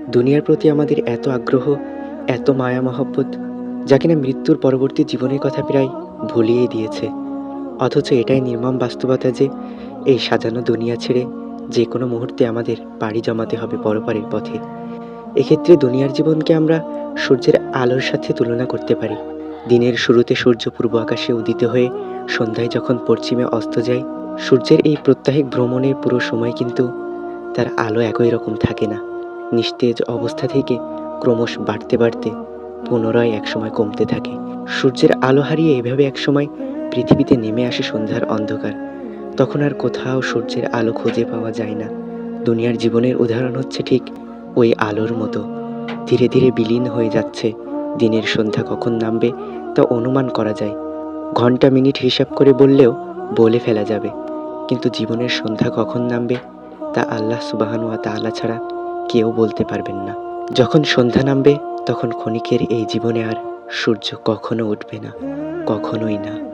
দুনিয়ার প্রতি আমাদের এত আগ্রহ, এত মায়া মহব্বত, যা কিনা মৃত্যুর পরবর্তী জীবনের কথা প্রায় ভুলিয়ে দিয়েছে। অথচ এটাই নির্মম বাস্তবতা যে এই সাজানো দুনিয়া ছেড়ে যে কোনো মুহূর্তে আমাদের পাড়ি জমাতে হবে পরপারের পথে। এক্ষেত্রে দুনিয়ার জীবনকে আমরা সূর্যের আলোর সাথে তুলনা করতে পারি। দিনের শুরুতে সূর্য পূর্ব আকাশে উদিত হয়ে সন্ধ্যায় যখন পশ্চিমে অস্ত যায়, সূর্যের এই প্রত্যাহিক ভ্রমণের পুরো সময় কিন্তু তার আলো একই রকম থাকে না। নিস্তেজ অবস্থা থেকে ক্রমশ বাড়তে বাড়তে পুনরায় একসময় কমতে থাকে। সূর্যের আলো হারিয়ে এভাবে একসময় পৃথিবীতে নেমে আসে সন্ধ্যার অন্ধকার। তখন আর কোথাও সূর্যের আলো খুঁজে পাওয়া যায় না। দুনিয়ার জীবনের উদাহরণ হচ্ছে ঠিক ওই আলোর মতো, ধীরে ধীরে বিলীন হয়ে যাচ্ছে। দিনের সন্ধ্যা কখন নামবে তা অনুমান করা যায়, ঘন্টা মিনিট হিসাব করে বললেও বলে ফেলা যাবে। কিন্তু জীবনের সন্ধ্যা কখন নামবে তা আল্লাহ সুবহানাহু ওয়া তাআলা ছাড়া কেউ বলতে পারবেন না। যখন সন্ধ্যা নামবে তখন ক্ষণিকের এই জীবনে আর সূর্য কখনো উঠবে না, কখনোই না।